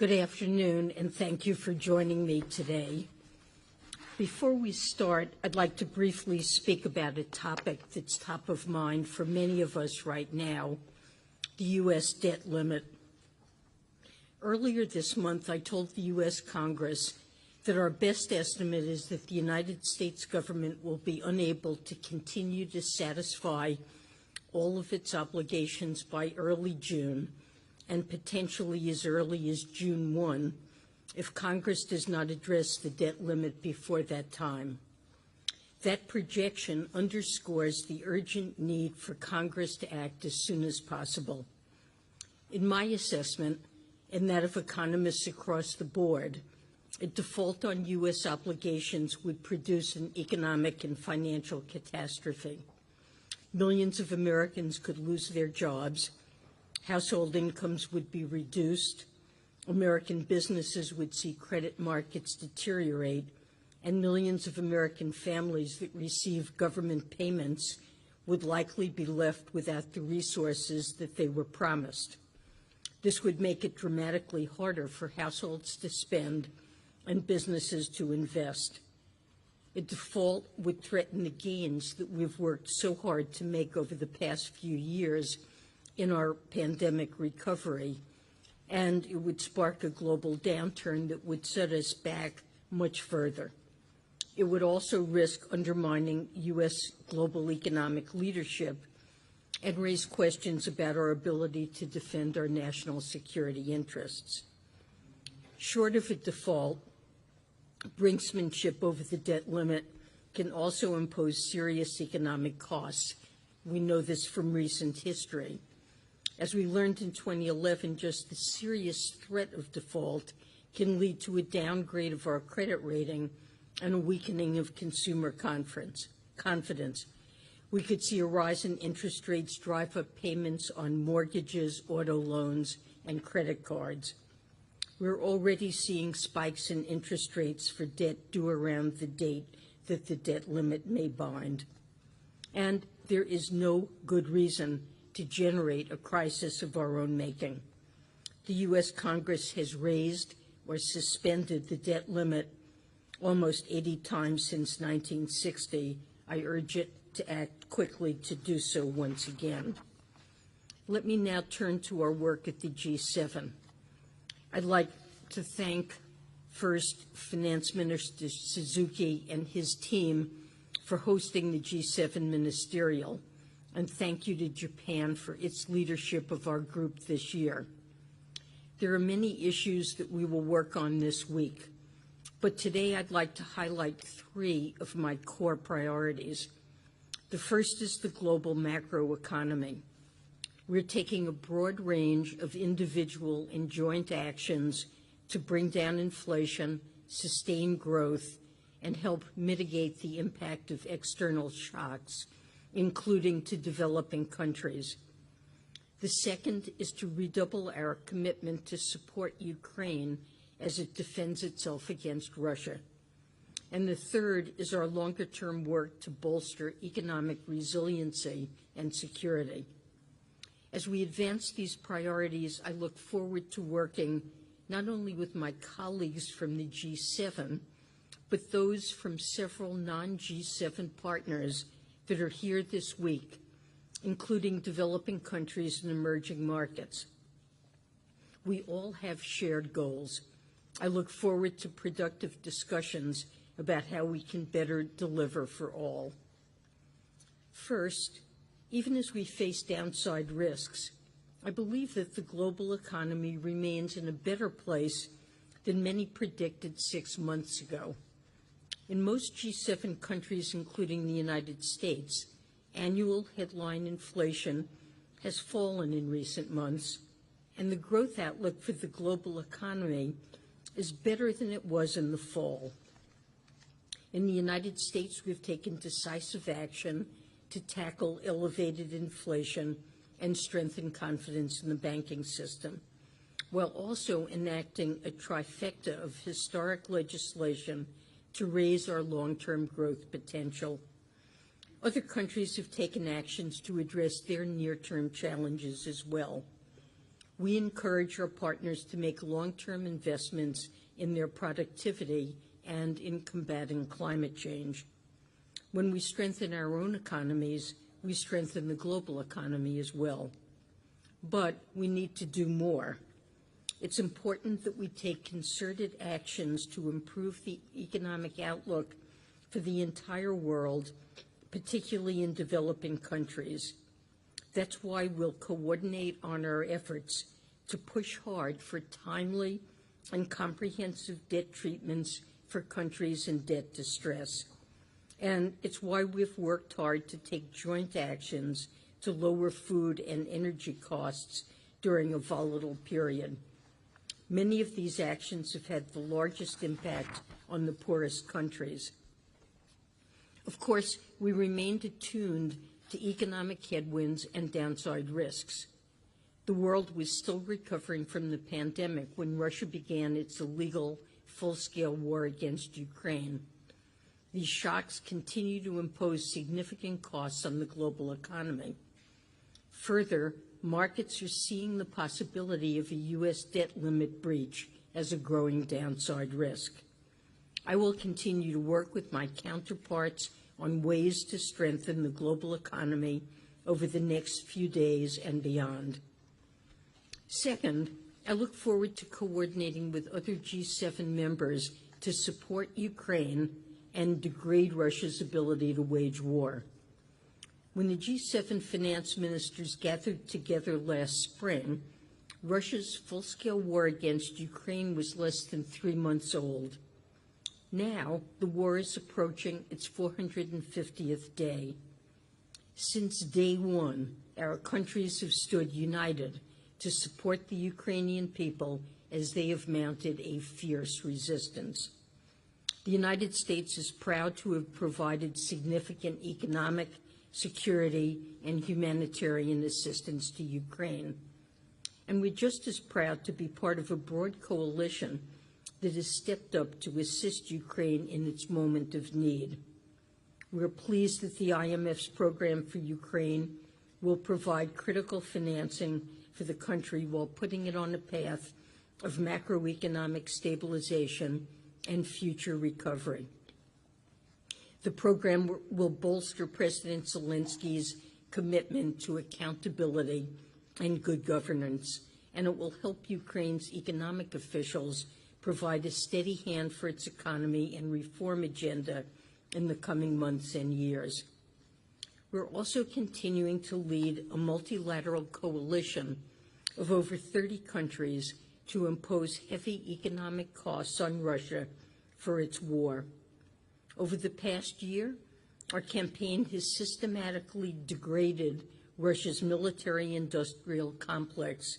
Good afternoon, and thank you for joining me today. Before we start, I'd like to briefly speak about a topic that's top of mind for many of us right now, the U.S. debt limit. Earlier this month, I told the U.S. Congress that our best estimate is that the United States government will be unable to continue to satisfy all of its obligations by early June, and potentially as early as June 1, if Congress does not address the debt limit before that time. That projection underscores the urgent need for Congress to act as soon as possible. In my assessment, and that of economists across the board, a default on U.S. obligations would produce an economic and financial catastrophe. Millions of Americans could lose their jobs, household incomes would be reduced, American businesses would see credit markets deteriorate, and millions of American families that receive government payments would likely be left without the resources that they were promised. This would make it dramatically harder for households to spend and businesses to invest. A default would threaten the gains that we've worked so hard to make over the past few years in our pandemic recovery, and it would spark a global downturn that would set us back much further. It would also risk undermining U.S. global economic leadership and raise questions about our ability to defend our national security interests. Short of a default, brinksmanship over the debt limit can also impose serious economic costs. We know this from recent history. As we learned in 2011, just the serious threat of default can lead to a downgrade of our credit rating and a weakening of consumer confidence. We could see a rise in interest rates drive up payments on mortgages, auto loans, and credit cards. We're already seeing spikes in interest rates for debt due around the date that the debt limit may bind. And there is no good reason to generate a crisis of our own making. The U.S. Congress has raised or suspended the debt limit almost 80 times since 1960. I urge it to act quickly to do so once again. Let me now turn to our work at the G7. I'd like to thank first Finance Minister Suzuki and his team for hosting the G7 Ministerial, and thank you to Japan for its leadership of our group this year. There are many issues that we will work on this week, but today I'd like to highlight three of my core priorities. The first is the global macroeconomy. We're taking a broad range of individual and joint actions to bring down inflation, sustain growth, and help mitigate the impact of external shocks, including to developing countries. The second is to redouble our commitment to support Ukraine as it defends itself against Russia. And the third is our longer-term work to bolster economic resiliency and security. As we advance these priorities, I look forward to working not only with my colleagues from the G7, but those from several non-G7 partners that are here this week, including developing countries and emerging markets. We all have shared goals. I look forward to productive discussions about how we can better deliver for all. First, even as we face downside risks, I believe that the global economy remains in a better place than many predicted 6 months ago. In most G7 countries, including the United States, annual headline inflation has fallen in recent months, and the growth outlook for the global economy is better than it was in the fall. In the United States, we've taken decisive action to tackle elevated inflation and strengthen confidence in the banking system, while also enacting a trifecta of historic legislation to raise our long-term growth potential. Other countries have taken actions to address their near-term challenges as well. We encourage our partners to make long-term investments in their productivity and in combating climate change. When we strengthen our own economies, we strengthen the global economy as well. But we need to do more. It's important that we take concerted actions to improve the economic outlook for the entire world, particularly in developing countries. That's why we'll coordinate on our efforts to push hard for timely and comprehensive debt treatments for countries in debt distress. And it's why we've worked hard to take joint actions to lower food and energy costs during a volatile period. Many of these actions have had the largest impact on the poorest countries. Of course, we remained attuned to economic headwinds and downside risks. The world was still recovering from the pandemic when Russia began its illegal, full-scale war against Ukraine. These shocks continue to impose significant costs on the global economy. Further, markets are seeing the possibility of a U.S. debt limit breach as a growing downside risk. I will continue to work with my counterparts on ways to strengthen the global economy over the next few days and beyond. Second, I look forward to coordinating with other G7 members to support Ukraine and degrade Russia's ability to wage war. When the G7 finance ministers gathered together last spring, Russia's full-scale war against Ukraine was less than 3 months old. Now, the war is approaching its 450th day. Since day one, our countries have stood united to support the Ukrainian people as they have mounted a fierce resistance. The United States is proud to have provided significant economic, security, and humanitarian assistance to Ukraine. And we're just as proud to be part of a broad coalition that has stepped up to assist Ukraine in its moment of need. We're pleased that the IMF's program for Ukraine will provide critical financing for the country while putting it on a path of macroeconomic stabilization and future recovery. The program will bolster President Zelensky's commitment to accountability and good governance, and it will help Ukraine's economic officials provide a steady hand for its economy and reform agenda in the coming months and years. We're also continuing to lead a multilateral coalition of over 30 countries to impose heavy economic costs on Russia for its war. Over the past year, our campaign has systematically degraded Russia's military-industrial complex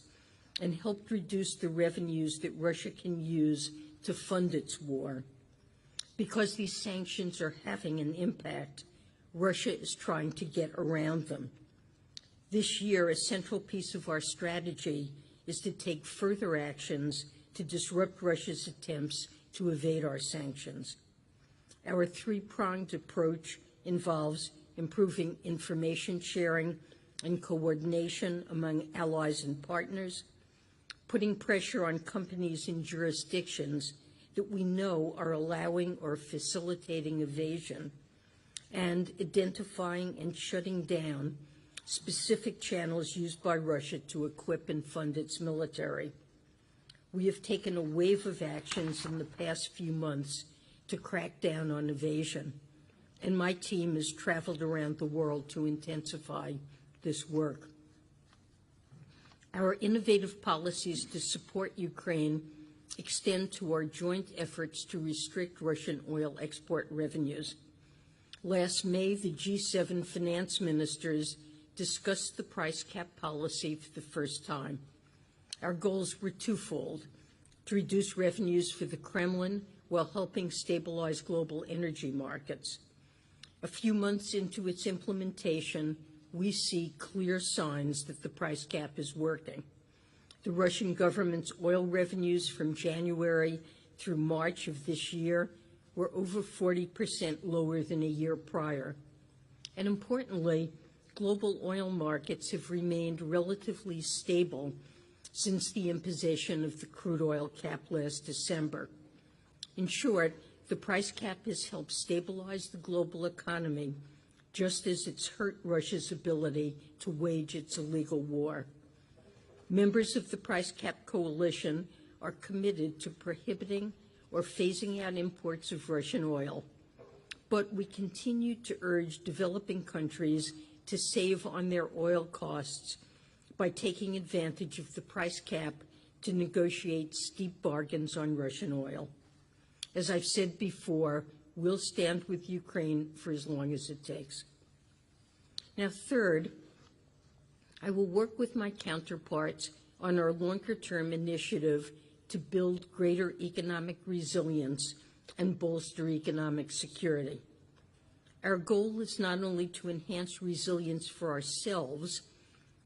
and helped reduce the revenues that Russia can use to fund its war. Because these sanctions are having an impact, Russia is trying to get around them. This year, a central piece of our strategy is to take further actions to disrupt Russia's attempts to evade our sanctions. Our three-pronged approach involves improving information sharing and coordination among allies and partners, putting pressure on companies in jurisdictions that we know are allowing or facilitating evasion, and identifying and shutting down specific channels used by Russia to equip and fund its military. We have taken a wave of actions in the past few months to crack down on evasion, and my team has traveled around the world to intensify this work. Our innovative policies to support Ukraine extend to our joint efforts to restrict Russian oil export revenues. Last May, the G7 finance ministers discussed the price cap policy for the first time. Our goals were twofold: to reduce revenues for the Kremlin while helping stabilize global energy markets. A few months into its implementation, we see clear signs that the price cap is working. The Russian government's oil revenues from January through March of this year were over 40% lower than a year prior. And importantly, global oil markets have remained relatively stable since the imposition of the crude oil cap last December. In short, the price cap has helped stabilize the global economy, just as it's hurt Russia's ability to wage its illegal war. Members of the price cap coalition are committed to prohibiting or phasing out imports of Russian oil. But we continue to urge developing countries to save on their oil costs by taking advantage of the price cap to negotiate steep bargains on Russian oil. As I've said before, we'll stand with Ukraine for as long as it takes. Now, third, I will work with my counterparts on our longer-term initiative to build greater economic resilience and bolster economic security. Our goal is not only to enhance resilience for ourselves,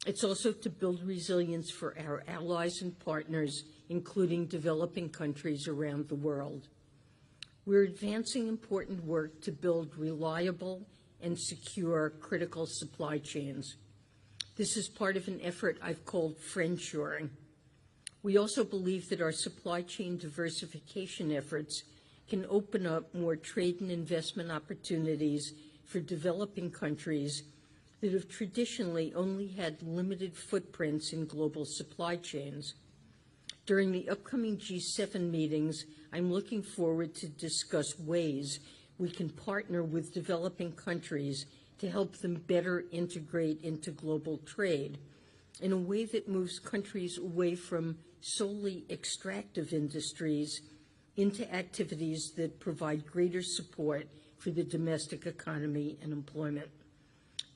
it's also to build resilience for our allies and partners, including developing countries around the world. We're advancing important work to build reliable and secure critical supply chains. This is part of an effort I've called friendshoring. We also believe that our supply chain diversification efforts can open up more trade and investment opportunities for developing countries that have traditionally only had limited footprints in global supply chains. During the upcoming G7 meetings, I'm looking forward to discuss ways we can partner with developing countries to help them better integrate into global trade in a way that moves countries away from solely extractive industries into activities that provide greater support for the domestic economy and employment.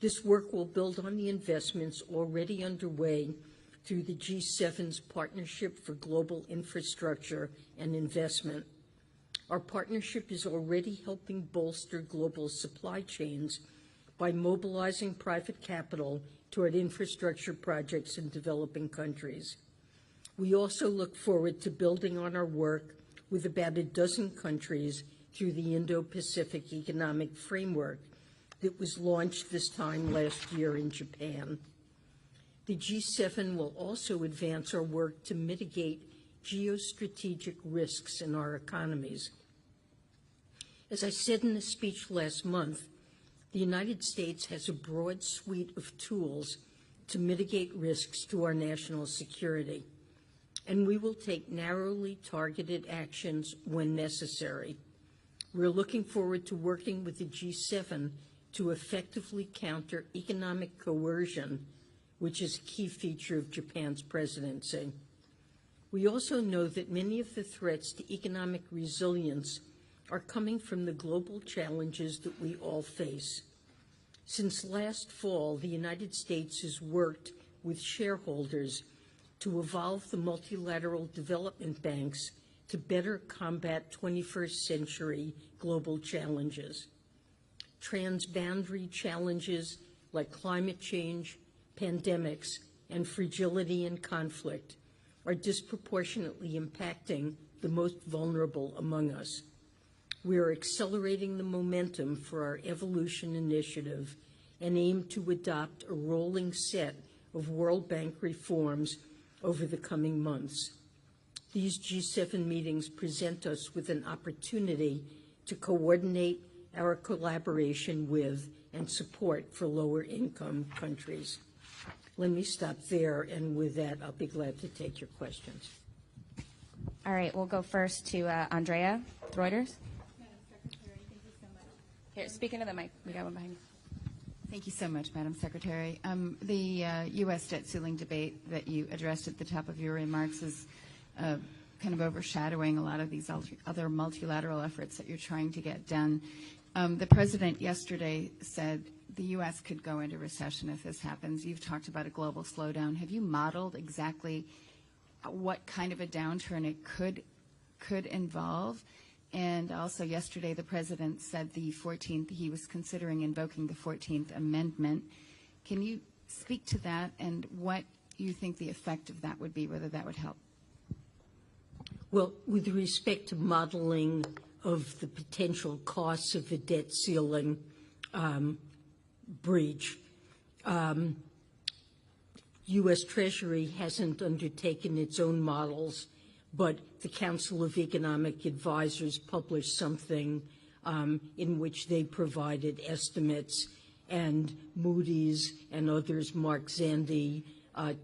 This work will build on the investments already underway through the G7's Partnership for Global Infrastructure and Investment. Our partnership is already helping bolster global supply chains by mobilizing private capital toward infrastructure projects in developing countries. We also look forward to building on our work with about a dozen countries through the Indo-Pacific Economic Framework that was launched this time last year in Japan. The G7 will also advance our work to mitigate geostrategic risks in our economies. As I said in a speech last month, the United States has a broad suite of tools to mitigate risks to our national security, and we will take narrowly targeted actions when necessary. We're looking forward to working with the G7 to effectively counter economic coercion, which is a key feature of Japan's presidency. We also know that many of the threats to economic resilience are coming from the global challenges that we all face. Since last fall, the United States has worked with shareholders to evolve the multilateral development banks to better combat 21st century global challenges. Transboundary challenges like climate change, pandemics, and fragility and conflict are disproportionately impacting the most vulnerable among us. We are accelerating the momentum for our evolution initiative and aim to adopt a rolling set of World Bank reforms over the coming months. These G7 meetings present us with an opportunity to coordinate our collaboration with and support for lower-income countries. Let me stop there, and with that, I'll be glad to take your questions. All right, we'll go first to Andrea, Reuters. Madam Secretary, thank you so much. Here, speak into the mic. We got one behind you. Thank you so much, Madam Secretary. The U.S. debt ceiling debate that you addressed at the top of your remarks is kind of overshadowing a lot of these other multilateral efforts that you're trying to get done. The President yesterday said the U.S. could go into recession if this happens. You've talked about a global slowdown. Have you modeled exactly what kind of a downturn it could involve? And also yesterday the President said he was considering invoking the 14th Amendment. Can you speak to that and what you think the effect of that would be, whether that would help? Well, with respect to modeling of the potential costs of the debt ceiling breach, U.S. Treasury hasn't undertaken its own models, but the Council of Economic Advisors published something in which they provided estimates, and Moody's and others, Mark Zandi,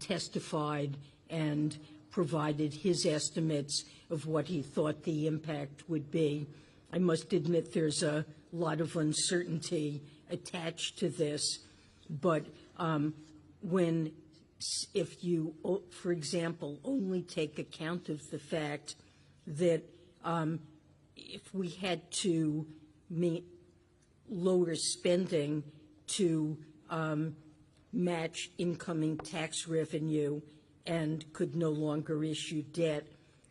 testified and provided his estimates of what he thought the impact would be. I must admit there's a lot of uncertainty attached to this, but if you, for example, only take account of the fact that if we had to lower spending to match incoming tax revenue and could no longer issue debt,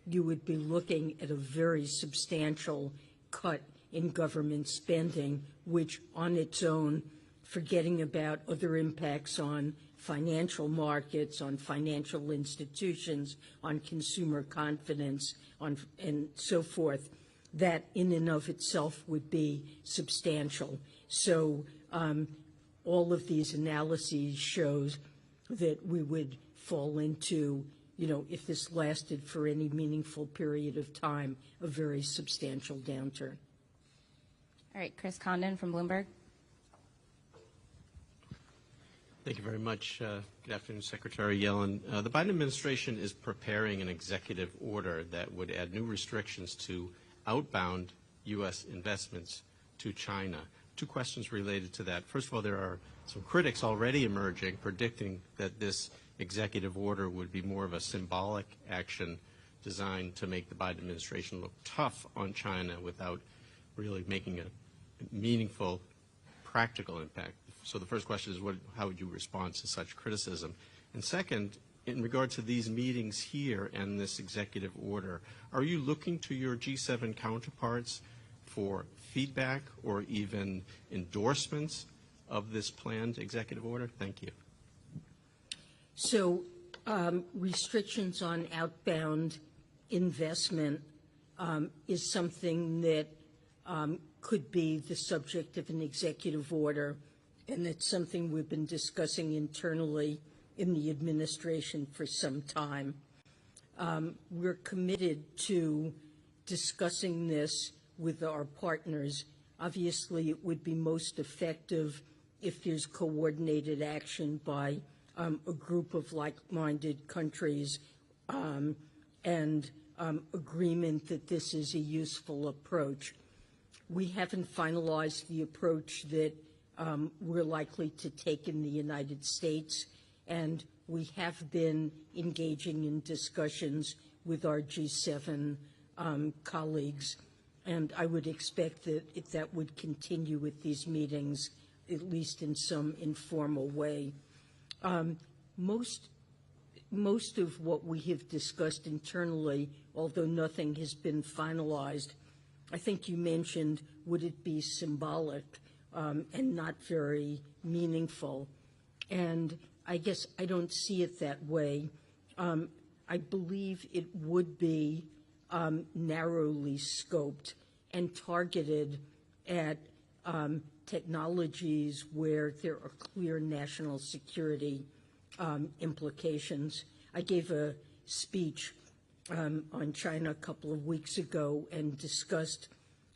you would be looking at a very substantial cut in government spending, which on its own, forgetting about other impacts on financial markets, on financial institutions, on consumer confidence, and so forth, that in and of itself would be substantial. So all of these analyses shows that we would fall into, if this lasted for any meaningful period of time, a very substantial downturn. All right, Chris Condon from Bloomberg. Thank you very much. Good afternoon, Secretary Yellen. The Biden administration is preparing an executive order that would add new restrictions to outbound U.S. investments to China. Two questions related to that. First of all, there are some critics already emerging predicting that this executive order would be more of a symbolic action designed to make the Biden administration look tough on China without really making a meaningful, practical impact. So the first question is, how would you respond to such criticism? And second, in regard to these meetings here and this executive order, are you looking to your G7 counterparts for feedback or even endorsements of this planned executive order? Thank you. So restrictions on outbound investment is something that could be the subject of an executive order, and it's something we've been discussing internally in the administration for some time. We're committed to discussing this with our partners. Obviously, it would be most effective if there's coordinated action by a group of like-minded countries and agreement that this is a useful approach. We haven't finalized the approach that we're likely to take in the United States, and we have been engaging in discussions with our G7 colleagues, and I would expect that that would continue with these meetings, at least in some informal way. Most of what we have discussed internally, although nothing has been finalized, I think you mentioned, would it be symbolic and not very meaningful? And I guess I don't see it that way. I believe it would be narrowly scoped and targeted at technologies where there are clear national security implications. I gave a speech on China a couple of weeks ago and discussed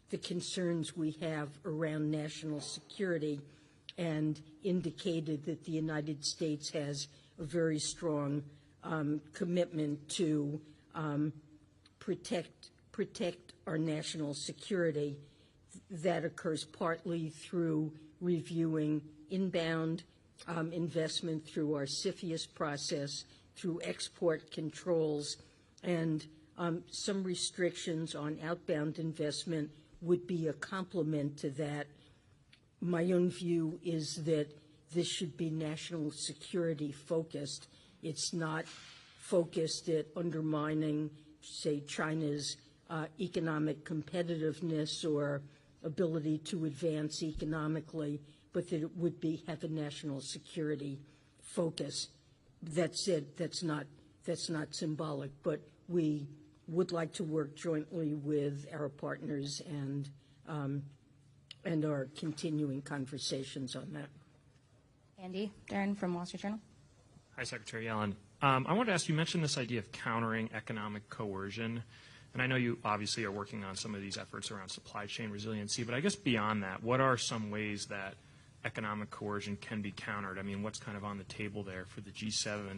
the concerns we have around national security and indicated that the United States has a very strong commitment to protect our national security. That occurs partly through reviewing inbound investment through our CFIUS process, through export controls, and some restrictions on outbound investment would be a complement to that. My own view is that this should be national security focused. It's not focused at undermining, say, China's economic competitiveness or ability to advance economically, but that it would have a national security focus. That said, that's not symbolic, but we would like to work jointly with our partners and are continuing conversations on that. Andy Dern from Wall Street Journal. Hi, Secretary Yellen. I wanted to ask, you mentioned this idea of countering economic coercion, and I know you obviously are working on some of these efforts around supply chain resiliency, but I guess beyond that, what are some ways that economic coercion can be countered? I mean, what's kind of on the table there for the G7?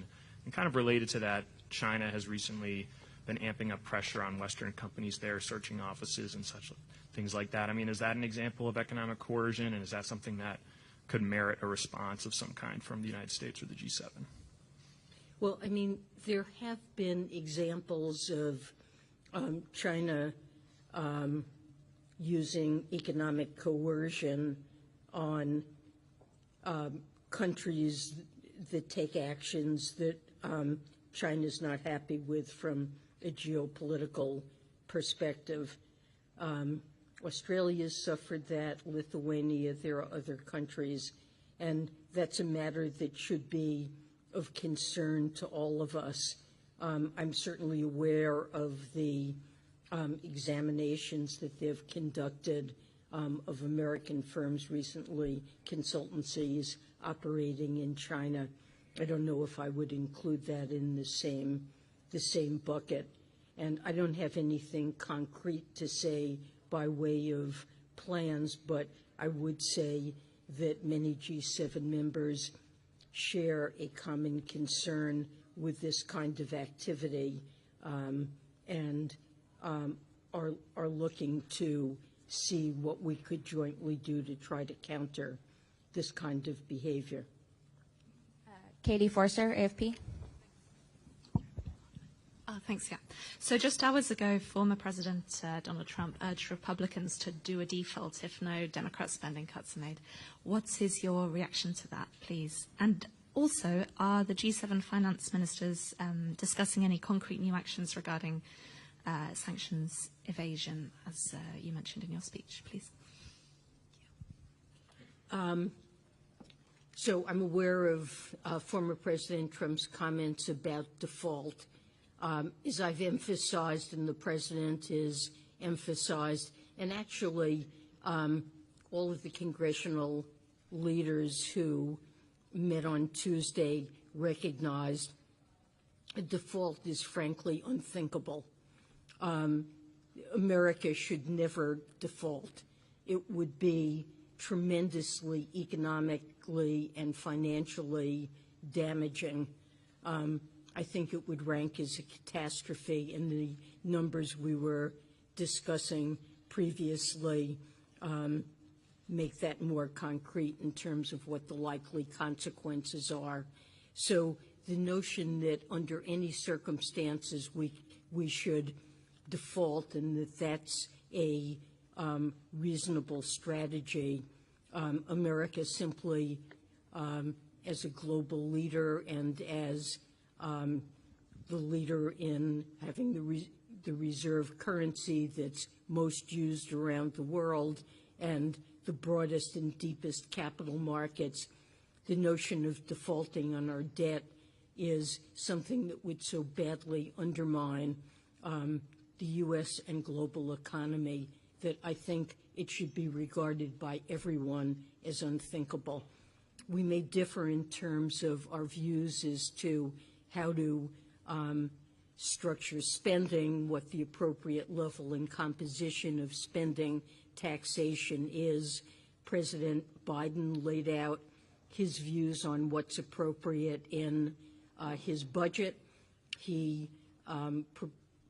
And kind of related to that, China has recently been amping up pressure on Western companies there, searching offices and such things like that. I mean, is that an example of economic coercion, and is that something that could merit a response of some kind from the United States or the G7? Well, I mean, there have been examples of China using economic coercion on countries that take actions that China's not happy with from a geopolitical perspective. Australia's suffered that, Lithuania, there are other countries, and that's a matter that should be of concern to all of us. I'm certainly aware of the examinations that they've conducted of American firms recently, consultancies operating in China. I don't know if I would include that in the same bucket. And I don't have anything concrete to say by way of plans, but I would say that many G7 members share a common concern with this kind of activity and are looking to see what we could jointly do to try to counter this kind of behavior. Katie Forster, AFP. Thanks, yeah. So just hours ago, former President Donald Trump urged Republicans to do a default if no Democrat spending cuts are made. What is your reaction to that, please? And also, are the G7 finance ministers discussing any concrete new actions regarding sanctions evasion, as you mentioned in your speech, please? So I'm aware of former President Trump's comments about default. As I've emphasized and the President has emphasized, and actually all of the congressional leaders who met on Tuesday recognized a default is frankly unthinkable. America should never default. It would be tremendously economically and financially damaging. I think it would rank as a catastrophe, and the numbers we were discussing previously make that more concrete in terms of what the likely consequences are. So the notion that under any circumstances we should default and that that's a reasonable strategy, America simply, as a global leader and as the leader in having the reserve currency that's most used around the world and the broadest and deepest capital markets, the notion of defaulting on our debt is something that would so badly undermine the U.S. and global economy that I think it should be regarded by everyone as unthinkable. We may differ in terms of our views as to how to structure spending, what the appropriate level and composition of spending taxation is. President Biden laid out his views on what's appropriate in his budget. He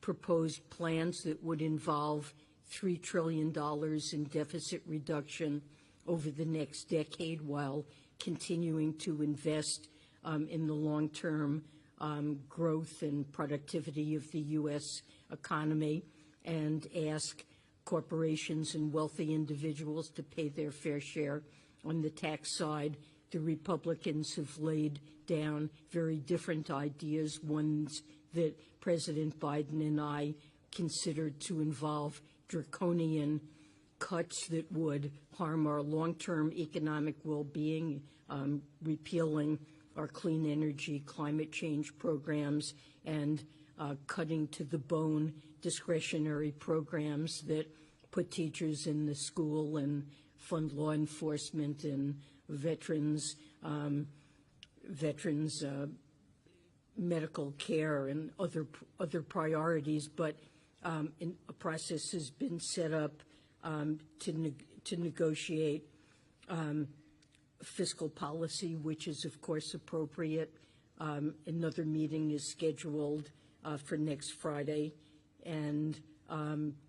proposed plans that would involve $3 trillion in deficit reduction over the next decade while continuing to invest in the long-term growth and productivity of the U.S. economy and ask corporations and wealthy individuals to pay their fair share on the tax side. The Republicans have laid down very different ideas, ones that President Biden and I considered to involve draconian cuts that would harm our long-term economic well-being, repealing our clean energy, climate change programs, and cutting to the bone discretionary programs that put teachers in the school and fund law enforcement and veterans medical care and other priorities, but a process has been set up to negotiate fiscal policy, which is, of course, appropriate. Another meeting is scheduled for next Friday, and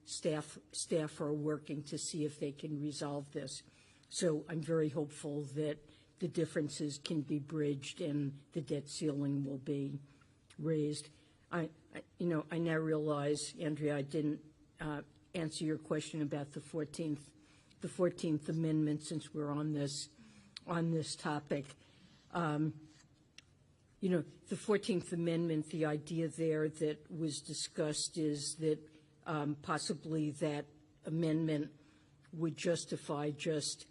staff are working to see if they can resolve this. So I'm very hopeful that the differences can be bridged and the debt ceiling will be raised. I now realize, Andrea, I didn't answer your question about the 14th Amendment, since we're on this topic. The 14th Amendment, the idea there that was discussed is that possibly that amendment would justify just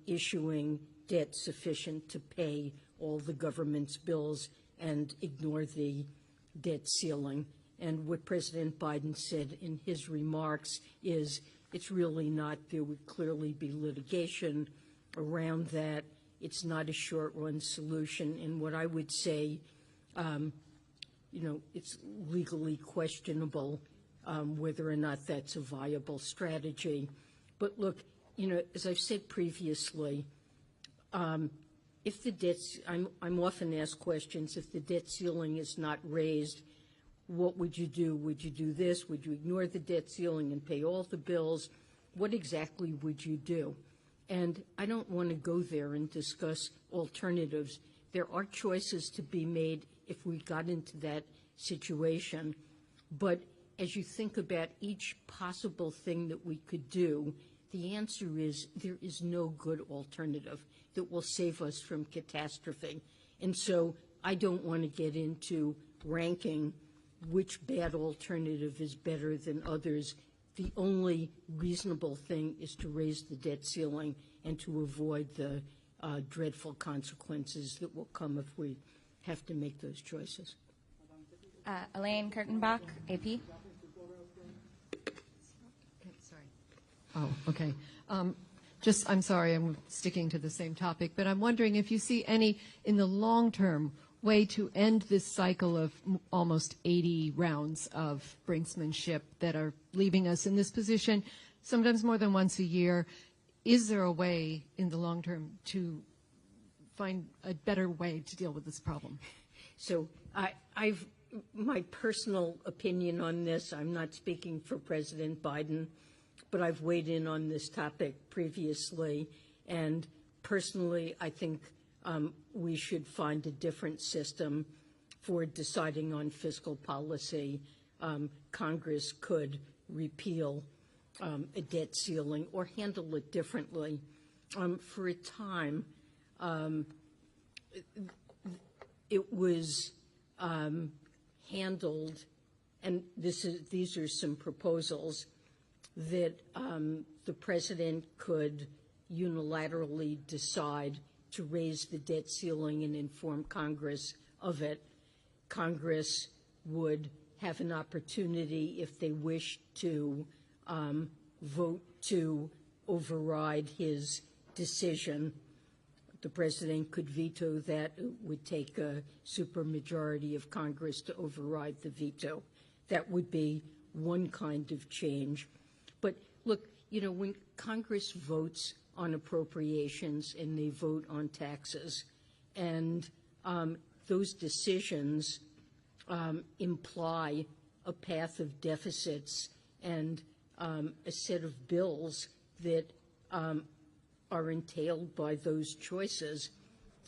issuing debt sufficient to pay all the government's bills and ignore the debt ceiling. And what President Biden said in his remarks is it's really not. There would clearly be litigation around that. It's not a short-run solution. And what I would say, it's legally questionable whether or not that's a viable strategy. But look, as I've said previously, if the debt's, I'm often asked questions, if the debt ceiling is not raised, what would you do? Would you do this? Would you ignore the debt ceiling and pay all the bills? What exactly would you do? And I don't want to go there and discuss alternatives. There are choices to be made if we got into that situation. But as you think about each possible thing that we could do, the answer is there is no good alternative that will save us from catastrophe. And so I don't want to get into ranking which bad alternative is better than others. The only reasonable thing is to raise the debt ceiling and to avoid the dreadful consequences that will come if we have to make those choices. Elaine Kurtenbach, AP. Sorry. Oh, okay. I'm sorry, I'm sticking to the same topic, but I'm wondering if you see any, in the long term, way to end this cycle of almost 80 rounds of brinksmanship that are leaving us in this position, sometimes more than once a year. Is there a way in the long term to find a better way to deal with this problem? So my personal opinion on this, I'm not speaking for President Biden, but I've weighed in on this topic previously, and personally I think we should find a different system for deciding on fiscal policy. Congress could repeal a debt ceiling or handle it differently. For a time, it was handled, and these are some proposals, that the president could unilaterally decide to raise the debt ceiling and inform Congress of it. Congress would have an opportunity, if they wished to, vote to override his decision. The president could veto that. It would take a supermajority of Congress to override the veto. That would be one kind of change. But look, when Congress votes on appropriations and they vote on taxes, and those decisions imply a path of deficits and a set of bills that are entailed by those choices,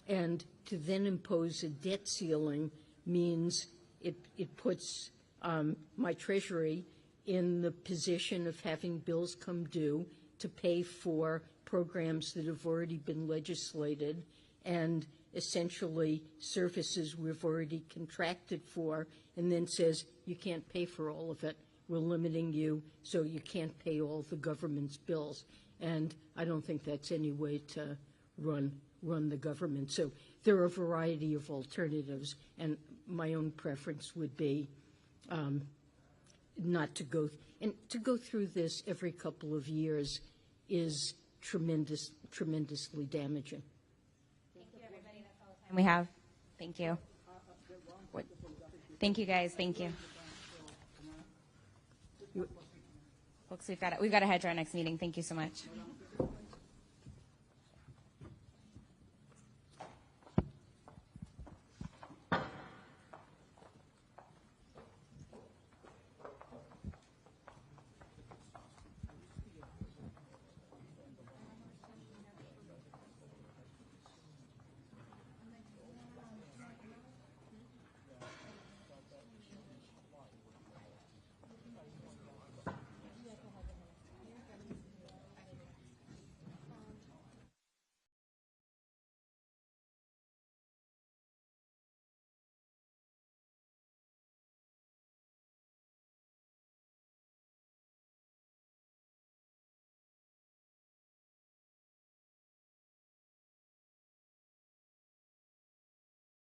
and to then impose a debt ceiling means it puts my Treasury in the position of having bills come due to pay for programs that have already been legislated and essentially services we've already contracted for, and then says you can't pay for all of it. We're limiting you, so you can't pay all the government's bills. And I don't think that's any way to run the government. So there are a variety of alternatives, and my own preference would be not to go through this every couple of years is tremendously damaging. Thank you, everybody. That's all the time we have. Thank you. Thank you, guys. Thank you. Folks, we've got to head to our next meeting. Thank you so much.